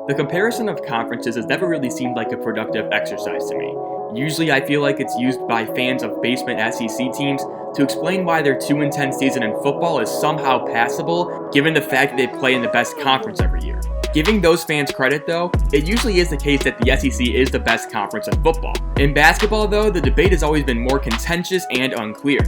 The comparison of conferences has never really seemed like a productive exercise to me. Usually I feel like it's used by fans of basement SEC teams to explain why their 2-10 season in football is somehow passable given the fact that they play in the best conference every year. Giving those fans credit though, it usually is the case that the SEC is the best conference in football. In basketball though, the debate has always been more contentious and unclear.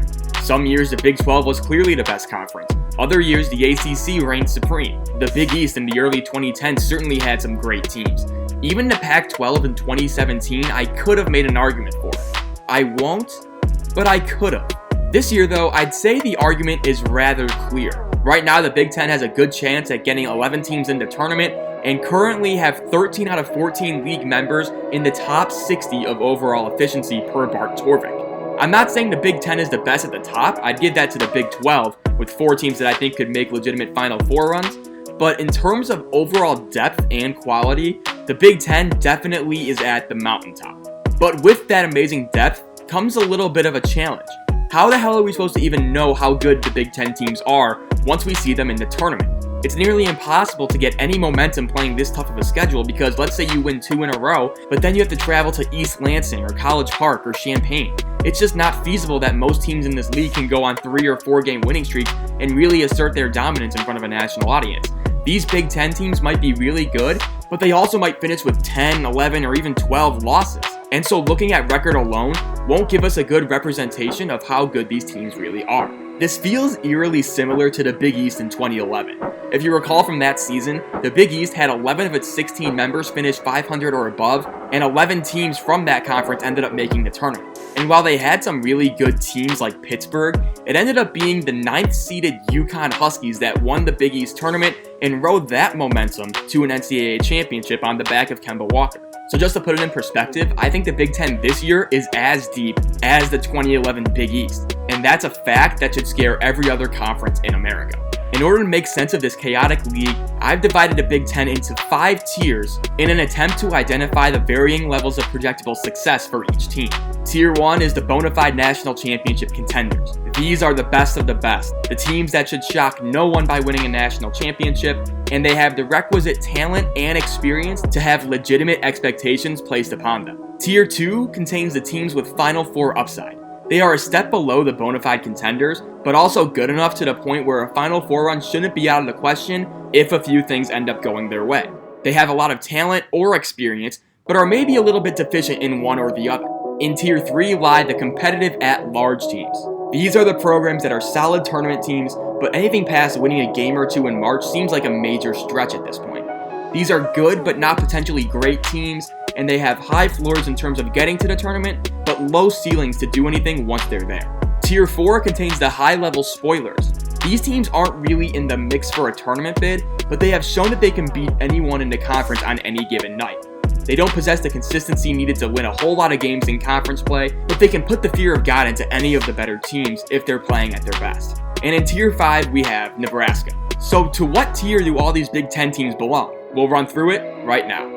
Some years the Big 12 was clearly the best conference. Other years the ACC reigned supreme. The Big East in the early 2010s certainly had some great teams. Even the Pac-12 in 2017, I could have made an argument for it. I won't, but I could have. This year though, I'd say the argument is rather clear. Right now the Big Ten has a good chance at getting 11 teams in the tournament and currently have 13 out of 14 league members in the top 60 of overall efficiency per Bart Torvik. I'm not saying the Big Ten is the best at the top. I'd give that to the Big 12 with 4 teams that I think could make legitimate Final Four runs. But in terms of overall depth and quality, the Big Ten definitely is at the mountaintop. But with that amazing depth comes a little bit of a challenge. How the hell are we supposed to even know how good the Big Ten teams are once we see them in the tournament? It's nearly impossible to get any momentum playing this tough of a schedule because let's say you win 2 in a row, but then you have to travel to East Lansing or College Park or Champaign. It's just not feasible that most teams in this league can go on 3 or 4 game winning streaks and really assert their dominance in front of a national audience. These Big Ten teams might be really good, but they also might finish with 10, 11, or even 12 losses. And so looking at record alone won't give us a good representation of how good these teams really are. This feels eerily similar to the Big East in 2011. If you recall from that season, the Big East had 11 of its 16 members finish 500 or above, and 11 teams from that conference ended up making the tournament. And while they had some really good teams like Pittsburgh, it ended up being the 9th-seeded UConn Huskies that won the Big East tournament and rode that momentum to an NCAA championship on the back of Kemba Walker. So just to put it in perspective, I think the Big Ten this year is as deep as the 2011 Big East. And that's a fact that should scare every other conference in America. In order to make sense of this chaotic league, I've divided the Big Ten into 5 tiers in an attempt to identify the varying levels of projectable success for each team. Tier 1 is the bona fide national championship contenders. These are the best of the best, the teams that should shock no one by winning a national championship, and they have the requisite talent and experience to have legitimate expectations placed upon them. Tier 2 contains the teams with Final Four upside. They are a step below the bona fide contenders, but also good enough to the point where a Final Four run shouldn't be out of the question if a few things end up going their way. They have a lot of talent or experience, but are maybe a little bit deficient in one or the other. In Tier 3 lie the competitive at-large teams. These are the programs that are solid tournament teams, but anything past winning a game or 2 in March seems like a major stretch at this point. These are good but not potentially great teams, and they have high floors in terms of getting to the tournament, but low ceilings to do anything once they're there. Tier 4 contains the high-level spoilers. These teams aren't really in the mix for a tournament bid, but they have shown that they can beat anyone in the conference on any given night. They don't possess the consistency needed to win a whole lot of games in conference play, but they can put the fear of God into any of the better teams if they're playing at their best. And in Tier 5, we have Nebraska. So to what tier do all these Big Ten teams belong? We'll run through it right now.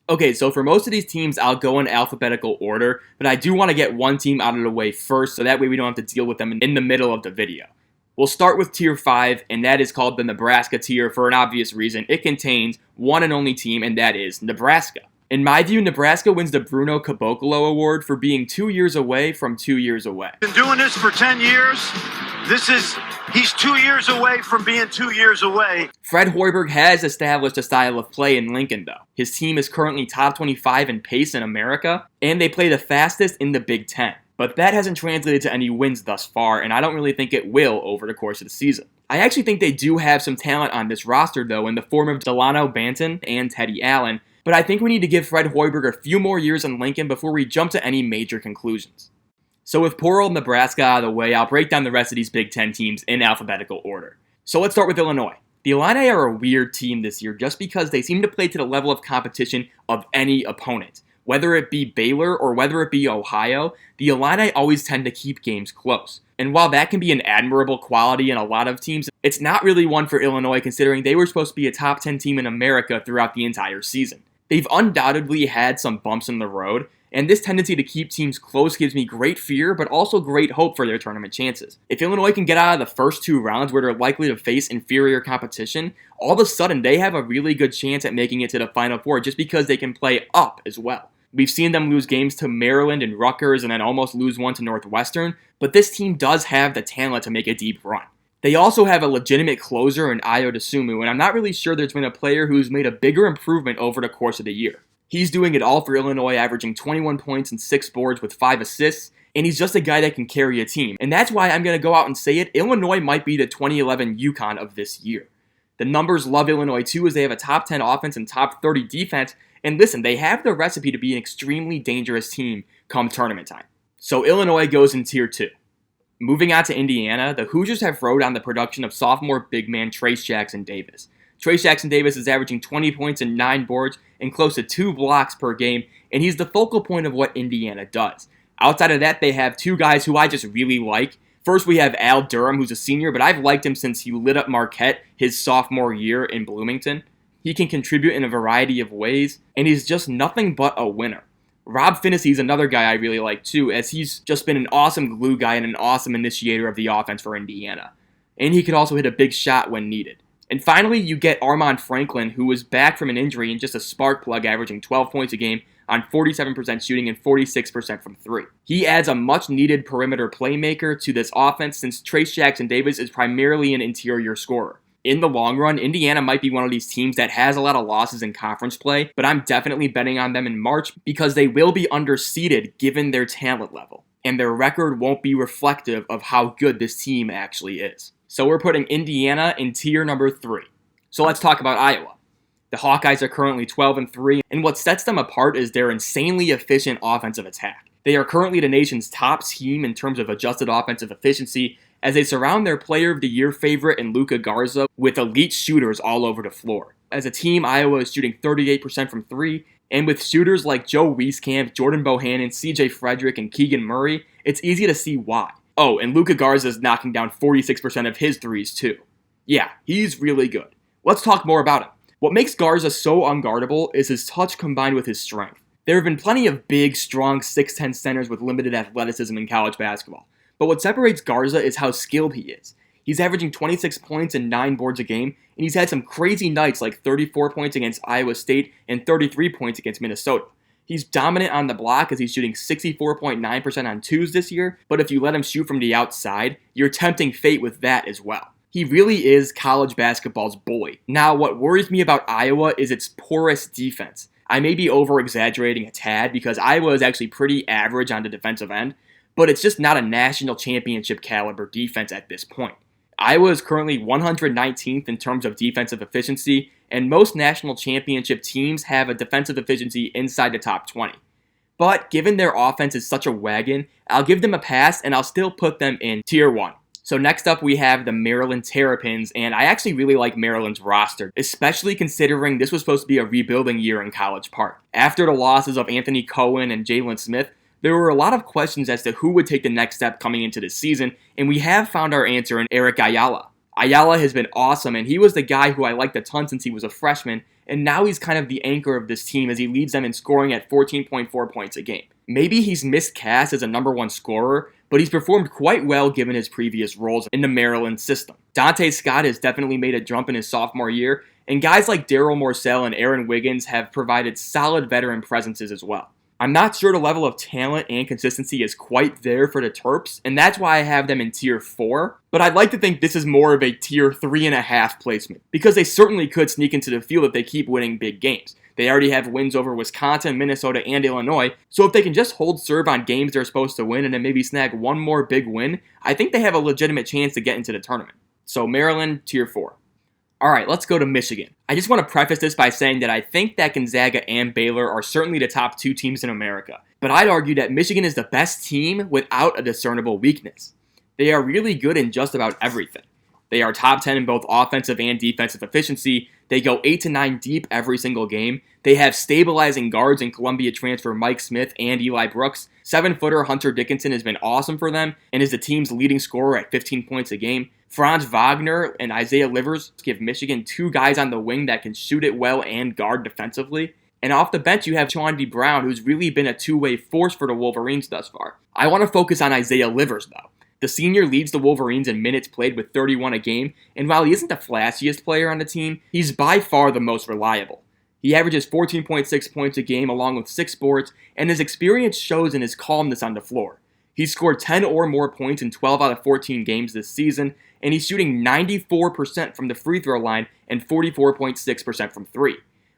Okay, so for most of these teams, I'll go in alphabetical order, but I do want to get one team out of the way first, so that way we don't have to deal with them in the middle of the video. We'll start with Tier 5, and that is called the Nebraska tier for an obvious reason. It contains one and only team, and that is Nebraska. In my view, Nebraska wins the Bruno Caboclo Award for being 2 years away from 2 years away. Been doing this for 10 years. He's 2 years away from being 2 years away. Fred Hoiberg has established a style of play in Lincoln, though. His team is currently top 25 in pace in America, and they play the fastest in the Big Ten. But that hasn't translated to any wins thus far, and I don't really think it will over the course of the season. I actually think they do have some talent on this roster, though, in the form of Delano Banton and Teddy Allen, but I think we need to give Fred Hoiberg a few more years in Lincoln before we jump to any major conclusions. So with poor old Nebraska out of the way, I'll break down the rest of these Big Ten teams in alphabetical order. So let's start with Illinois. The Illini are a weird team this year just because they seem to play to the level of competition of any opponent. Whether it be Baylor or whether it be Ohio, the Illini always tend to keep games close. And while that can be an admirable quality in a lot of teams, it's not really one for Illinois considering they were supposed to be a top 10 team in America throughout the entire season. They've undoubtedly had some bumps in the road, and this tendency to keep teams close gives me great fear, but also great hope for their tournament chances. If Illinois can get out of the first 2 rounds where they're likely to face inferior competition, all of a sudden they have a really good chance at making it to the Final Four just because they can play up as well. We've seen them lose games to Maryland and Rutgers and then almost lose one to Northwestern, but this team does have the talent to make a deep run. They also have a legitimate closer in Ayo Dosunmu, and I'm not really sure there's been a player who's made a bigger improvement over the course of the year. He's doing it all for Illinois, averaging 21 points and 6 boards with 5 assists, and he's just a guy that can carry a team. And that's why I'm going to go out and say it, Illinois might be the 2011 UConn of this year. The numbers love Illinois too, as they have a top 10 offense and top 30 defense, and listen, they have the recipe to be an extremely dangerous team come tournament time. So Illinois goes in Tier 2. Moving on to Indiana, the Hoosiers have rode on the production of sophomore big man Trayce Jackson-Davis. Trayce Jackson-Davis is averaging 20 points and 9 boards and close to 2 blocks per game, and he's the focal point of what Indiana does. Outside of that, they have 2 guys who I just really like. First, we have Al Durham, who's a senior, but I've liked him since he lit up Marquette his sophomore year in Bloomington. He can contribute in a variety of ways, and he's just nothing but a winner. Rob Finney is another guy I really like too, as he's just been an awesome glue guy and an awesome initiator of the offense for Indiana. And he can also hit a big shot when needed. And finally, you get Armaan Franklin, who is back from an injury and just a spark plug, averaging 12 points a game on 47% shooting and 46% from 3. He adds a much-needed perimeter playmaker to this offense since Trayce Jackson-Davis is primarily an interior scorer. In the long run, Indiana might be one of these teams that has a lot of losses in conference play, but I'm definitely betting on them in March because they will be underseeded given their talent level, and their record won't be reflective of how good this team actually is. So we're putting Indiana in tier number 3. So let's talk about Iowa. The Hawkeyes are currently 12-3, and what sets them apart is their insanely efficient offensive attack. They are currently the nation's top team in terms of adjusted offensive efficiency, as they surround their Player of the Year favorite in Luka Garza with elite shooters all over the floor. As a team, Iowa is shooting 38% from 3, and with shooters like Joe Wieskamp, Jordan Bohannon, CJ Frederick, and Keegan Murray, it's easy to see why. Oh, and Luka Garza is knocking down 46% of his threes too. Yeah, he's really good. Let's talk more about him. What makes Garza so unguardable is his touch combined with his strength. There have been plenty of big, strong 6'10 centers with limited athleticism in college basketball. But what separates Garza is how skilled he is. He's averaging 26 points and 9 boards a game, and he's had some crazy nights like 34 points against Iowa State and 33 points against Minnesota. He's dominant on the block as he's shooting 64.9% on twos this year, but if you let him shoot from the outside, you're tempting fate with that as well. He really is college basketball's bully. Now, what worries me about Iowa is its porous defense. I may be over-exaggerating a tad because Iowa is actually pretty average on the defensive end, but it's just not a national championship caliber defense at this point. Iowa is currently 119th in terms of defensive efficiency, and most national championship teams have a defensive efficiency inside the top 20. But given their offense is such a wagon, I'll give them a pass and I'll still put them in Tier 1. So next up we have the Maryland Terrapins, and I actually really like Maryland's roster, especially considering this was supposed to be a rebuilding year in College Park. After the losses of Anthony Cohen and Jalen Smith, there were a lot of questions as to who would take the next step coming into this season, and we have found our answer in Eric Ayala. Ayala has been awesome, and he was the guy who I liked a ton since he was a freshman, and now he's kind of the anchor of this team as he leads them in scoring at 14.4 points a game. Maybe he's miscast as a number 1 scorer, but he's performed quite well given his previous roles in the Maryland system. Dante Scott has definitely made a jump in his sophomore year, and guys like Daryl Morcell and Aaron Wiggins have provided solid veteran presences as well. I'm not sure the level of talent and consistency is quite there for the Terps, and that's why I have them in Tier 4, but I'd like to think this is more of a Tier 3.5 placement, because they certainly could sneak into the field if they keep winning big games. They already have wins over Wisconsin, Minnesota, and Illinois, so if they can just hold serve on games they're supposed to win and then maybe snag one more big win, I think they have a legitimate chance to get into the tournament. So Maryland, Tier 4. Alright, let's go to Michigan. I just want to preface this by saying that I think that Gonzaga and Baylor are certainly the top 2 teams in America, but I'd argue that Michigan is the best team without a discernible weakness. They are really good in just about everything. They are top 10 in both offensive and defensive efficiency. They go 8 to 9 deep every single game. They have stabilizing guards in Columbia transfer Mike Smith and Eli Brooks. 7-footer Hunter Dickinson has been awesome for them and is the team's leading scorer at 15 points a game. Franz Wagner and Isaiah Livers give Michigan 2 guys on the wing that can shoot it well and guard defensively. And off the bench, you have Chaundee Brown, who's really been a two-way force for the Wolverines thus far. I want to focus on Isaiah Livers, though. The senior leads the Wolverines in minutes played with 31 a game, and while he isn't the flashiest player on the team, he's by far the most reliable. He averages 14.6 points a game along with 6 boards, and his experience shows in his calmness on the floor. He's scored 10 or more points in 12 out of 14 games this season, and he's shooting 94% from the free throw line and 44.6% from 3.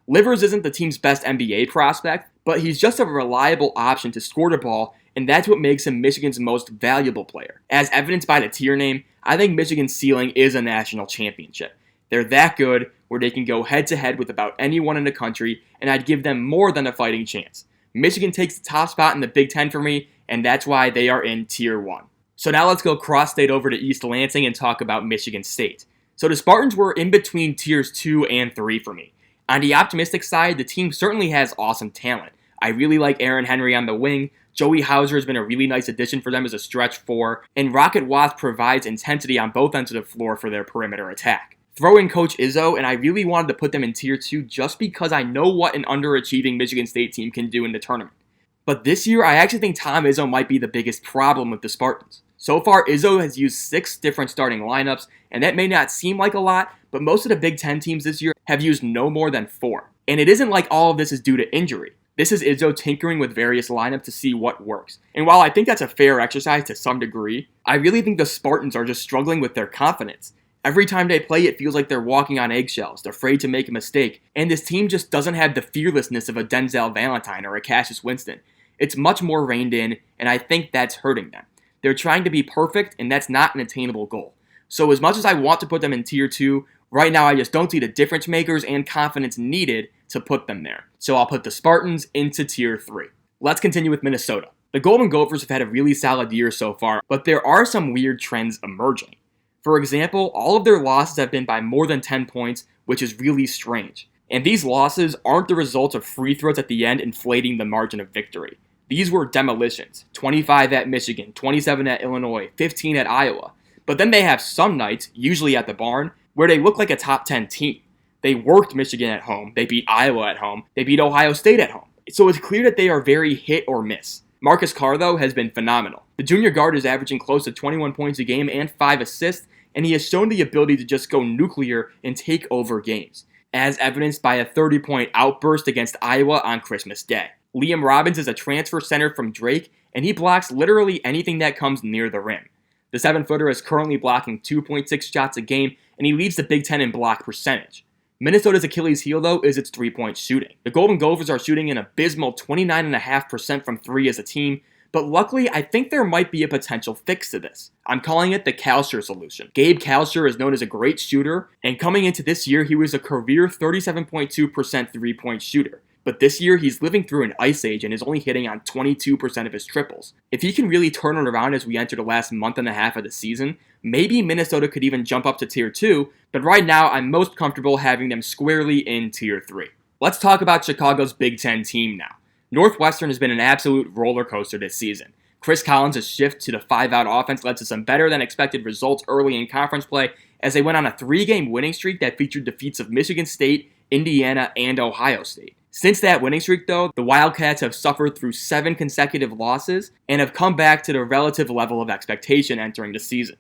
Livers isn't the team's best NBA prospect, but he's just a reliable option to score the ball, and that's what makes him Michigan's most valuable player. As evidenced by the tier name, I think Michigan's ceiling is a national championship. They're that good where they can go head-to-head with about anyone in the country, and I'd give them more than a fighting chance. Michigan takes the top spot in the Big Ten for me, and that's why they are in Tier 1. So now let's go cross-state over to East Lansing and talk about Michigan State. So the Spartans were in between Tiers 2 and 3 for me. On the optimistic side, the team certainly has awesome talent. I really like Aaron Henry on the wing, Joey Hauser has been a really nice addition for them as a stretch 4, and Rocket Watts provides intensity on both ends of the floor for their perimeter attack. Throw in Coach Izzo, and I really wanted to put them in Tier 2 just because I know what an underachieving Michigan State team can do in the tournament. But this year, I actually think Tom Izzo might be the biggest problem with the Spartans. So far, Izzo has used 6 different starting lineups, and that may not seem like a lot, but most of the Big Ten teams this year have used no more than 4. And it isn't like all of this is due to injury. This is Izzo tinkering with various lineups to see what works. And while I think that's a fair exercise to some degree, I really think the Spartans are just struggling with their confidence. Every time they play, it feels like they're walking on eggshells, they're afraid to make a mistake, and this team just doesn't have the fearlessness of a Denzel Valentine or a Cassius Winston. It's much more reined in, and I think that's hurting them. They're trying to be perfect, and that's not an attainable goal. So as much as I want to put them in Tier 2, right now I just don't see the difference makers and confidence needed to put them there. So I'll put the Spartans into Tier 3. Let's continue with Minnesota. The Golden Gophers have had a really solid year so far, but there are some weird trends emerging. For example, all of their losses have been by more than 10 points, which is really strange. And these losses aren't the result of free throws at the end inflating the margin of victory. These were demolitions. 25 at Michigan, 27 at Illinois, 15 at Iowa. But then they have some nights, usually at the barn, where they look like a top 10 team. They worked Michigan at home, they beat Iowa at home, they beat Ohio State at home. So it's clear that they are very hit or miss. Marcus Carr, though, has been phenomenal. The junior guard is averaging close to 21 points a game and 5 assists, and he has shown the ability to just go nuclear and take over games, as evidenced by a 30-point outburst against Iowa on Christmas Day. Liam Robbins is a transfer center from Drake, and he blocks literally anything that comes near the rim. The 7-footer is currently blocking 2.6 shots a game, and he leads the Big Ten in block percentage. Minnesota's Achilles heel, though, is its 3-point shooting. The Golden Gophers are shooting an abysmal 29.5% from 3 as a team, but luckily I think there might be a potential fix to this. I'm calling it the Kalsher solution. Gabe Kalsher is known as a great shooter, and coming into this year he was a career 37.2% 3-point shooter. But this year, he's living through an ice age and is only hitting on 22% of his triples. If he can really turn it around as we enter the last month and a half of the season, maybe Minnesota could even jump up to Tier 2, but right now, I'm most comfortable having them squarely in Tier 3. Let's talk about Chicago's Big Ten team now. Northwestern has been an absolute roller coaster this season. Chris Collins' shift to the 5-out offense led to some better-than-expected results early in conference play as they went on a 3-game winning streak that featured defeats of Michigan State, Indiana, and Ohio State. Since that winning streak, though, the Wildcats have suffered through 7 consecutive losses and have come back to the relative level of expectation entering the season.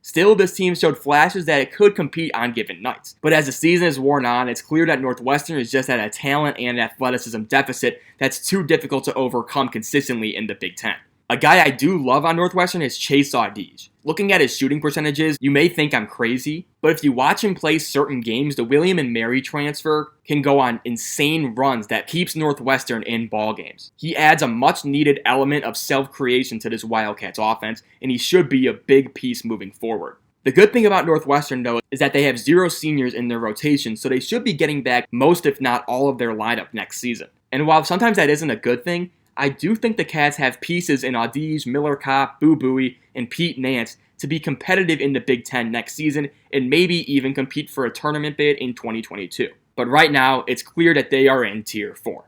Still, this team showed flashes that it could compete on given nights. But as the season has worn on, it's clear that Northwestern is just at a talent and athleticism deficit that's too difficult to overcome consistently in the Big Ten. A guy I do love on Northwestern is Chase Audige. Looking at his shooting percentages, you may think I'm crazy, but if you watch him play certain games, the William and Mary transfer can go on insane runs that keeps Northwestern in ball games. He adds a much-needed element of self-creation to this Wildcats offense, and he should be a big piece moving forward. The good thing about Northwestern, though, is that they have 0 seniors in their rotation, so they should be getting back most, if not all, of their lineup next season. And while sometimes that isn't a good thing, I do think the Cats have pieces in Audige, Miller Kopp, Boo Buie, and Pete Nance to be competitive in the Big Ten next season and maybe even compete for a tournament bid in 2022. But right now, it's clear that they are in Tier 4.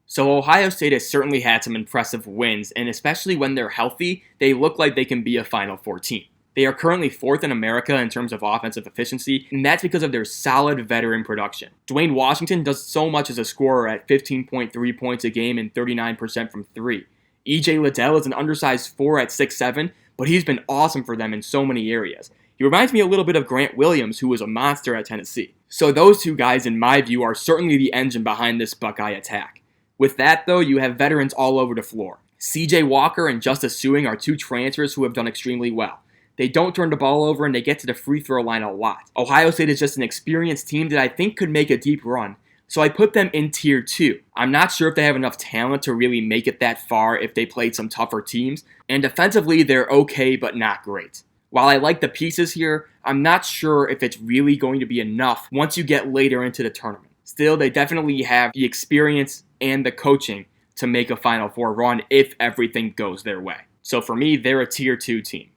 So Ohio State has certainly had some impressive wins, and especially when they're healthy, they look like they can be a Final Four team. They are currently 4th in America in terms of offensive efficiency, and that's because of their solid veteran production. Dwayne Washington does so much as a scorer at 15.3 points a game and 39% from 3. E.J. Liddell is an undersized 4 at 6'7", but he's been awesome for them in so many areas. He reminds me a little bit of Grant Williams, who was a monster at Tennessee. So those two guys, in my view, are certainly the engine behind this Buckeye attack. With that, though, you have veterans all over the floor. C.J. Walker and Justice Sueing are two transfers who have done extremely well. They don't turn the ball over and they get to the free throw line a lot. Ohio State is just an experienced team that I think could make a deep run, so I put them in Tier 2. I'm not sure if they have enough talent to really make it that far if they played some tougher teams, and defensively they're okay but not great. While I like the pieces here, I'm not sure if it's really going to be enough once you get later into the tournament. Still, they definitely have the experience and the coaching to make a Final Four run if everything goes their way. So for me, they're a Tier 2 team.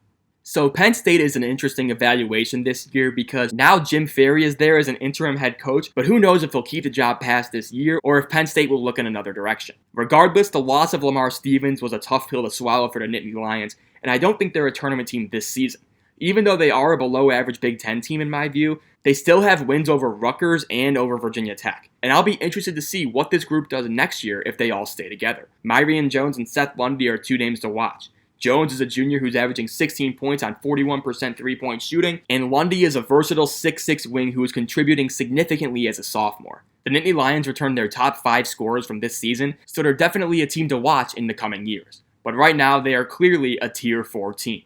So Penn State is an interesting evaluation this year because now Jim Ferry is there as an interim head coach, but who knows if he'll keep the job past this year or if Penn State will look in another direction. Regardless, the loss of Lamar Stevens was a tough pill to swallow for the Nittany Lions, and I don't think they're a tournament team this season. Even though they are a below-average Big Ten team in my view, they still have wins over Rutgers and over Virginia Tech. And I'll be interested to see what this group does next year if they all stay together. Myrion Jones and Seth Lundy are two names to watch. Jones is a junior who's averaging 16 points on 41% three-point shooting, and Lundy is a versatile 6'6" wing who is contributing significantly as a sophomore. The Nittany Lions returned their top 5 scorers from this season, so they're definitely a team to watch in the coming years. But right now, they are clearly a Tier 4 team.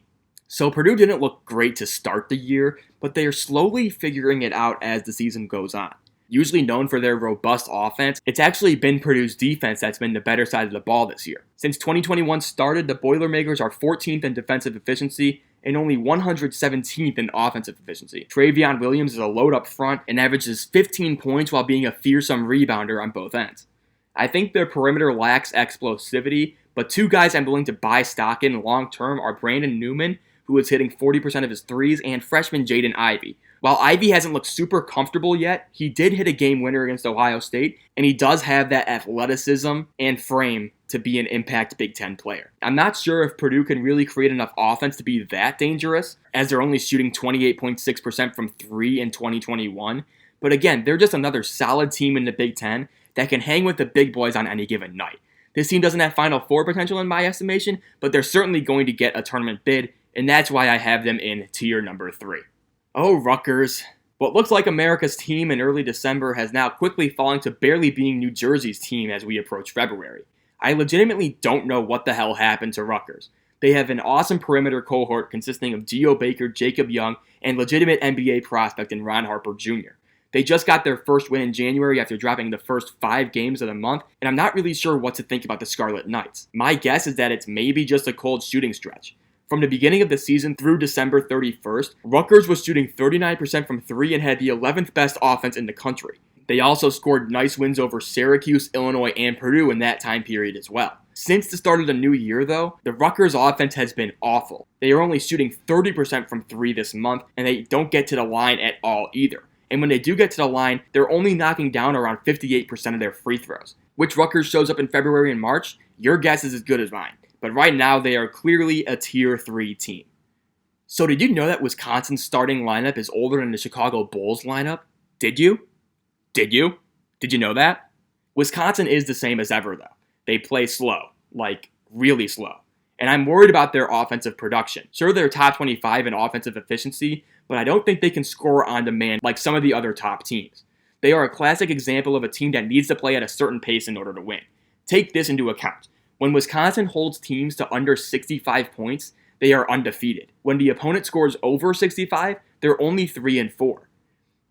So Purdue didn't look great to start the year, but they are slowly figuring it out as the season goes on. Usually known for their robust offense, it's actually been Purdue's defense that's been the better side of the ball this year. Since 2021 started, the Boilermakers are 14th in defensive efficiency and only 117th in offensive efficiency. Travion Williams is a load up front and averages 15 points while being a fearsome rebounder on both ends. I think their perimeter lacks explosivity, but two guys I'm willing to buy stock in long term are Brandon Newman, who is hitting 40% of his threes, and freshman Jaden Ivey. While Ivey hasn't looked super comfortable yet, he did hit a game winner against Ohio State, and he does have that athleticism and frame to be an impact Big Ten player. I'm not sure if Purdue can really create enough offense to be that dangerous, as they're only shooting 28.6% from 3 in 2021, but again, they're just another solid team in the Big Ten that can hang with the big boys on any given night. This team doesn't have Final Four potential in my estimation, but they're certainly going to get a tournament bid, and that's why I have them in Tier number 3. Oh, Rutgers. What looks like America's team in early December has now quickly fallen to barely being New Jersey's team as we approach February. I legitimately don't know what the hell happened to Rutgers. They have an awesome perimeter cohort consisting of Geo Baker, Jacob Young, and legitimate NBA prospect in Ron Harper Jr. They just got their first win in January after dropping the first 5 games of the month, and I'm not really sure what to think about the Scarlet Knights. My guess is that it's maybe just a cold shooting stretch. From the beginning of the season through December 31st, Rutgers was shooting 39% from 3 and had the 11th best offense in the country. They also scored nice wins over Syracuse, Illinois, and Purdue in that time period as well. Since the start of the new year, though, the Rutgers offense has been awful. They are only shooting 30% from 3 this month, and they don't get to the line at all either. And when they do get to the line, they're only knocking down around 58% of their free throws. Which Rutgers shows up in February and March? Your guess is as good as mine. But right now, they are clearly a Tier 3 team. So did you know that Wisconsin's starting lineup is older than the Chicago Bulls lineup? Did you? Did you? Did you know that? Wisconsin is the same as ever, though. They play slow, like really slow. And I'm worried about their offensive production. Sure, they're top 25 in offensive efficiency, but I don't think they can score on demand like some of the other top teams. They are a classic example of a team that needs to play at a certain pace in order to win. Take this into account. When Wisconsin holds teams to under 65 points, they are undefeated. When the opponent scores over 65, they're only 3-4.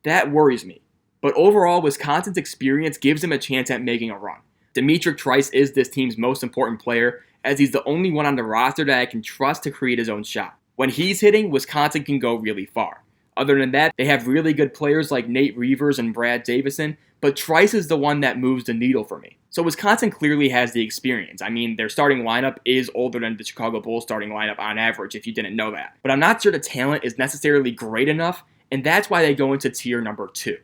That worries me. But overall, Wisconsin's experience gives them a chance at making a run. Demetric Trice is this team's most important player, as he's the only one on the roster that I can trust to create his own shot. When he's hitting, Wisconsin can go really far. Other than that, they have really good players like Nate Reavers and Brad Davison, but Trice is the one that moves the needle for me. So Wisconsin clearly has the experience. I mean, their starting lineup is older than the Chicago Bulls starting lineup on average, if you didn't know that. But I'm not sure the talent is necessarily great enough, and that's why they go into Tier number 2.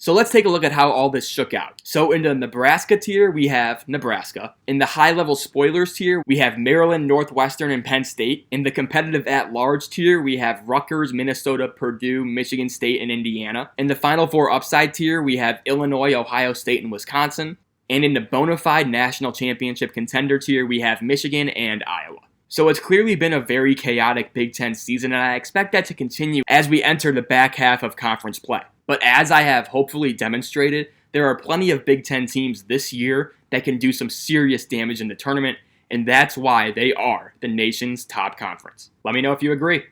So let's take a look at how all this shook out. So in the Nebraska tier, we have Nebraska. In the high-level spoilers tier, we have Maryland, Northwestern, and Penn State. In the competitive at-large tier, we have Rutgers, Minnesota, Purdue, Michigan State, and Indiana. In the Final Four upside tier, we have Illinois, Ohio State, and Wisconsin. And in the bona fide national championship contender tier, we have Michigan and Iowa. So it's clearly been a very chaotic Big Ten season, and I expect that to continue as we enter the back half of conference play. But as I have hopefully demonstrated, there are plenty of Big Ten teams this year that can do some serious damage in the tournament, and that's why they are the nation's top conference. Let me know if you agree.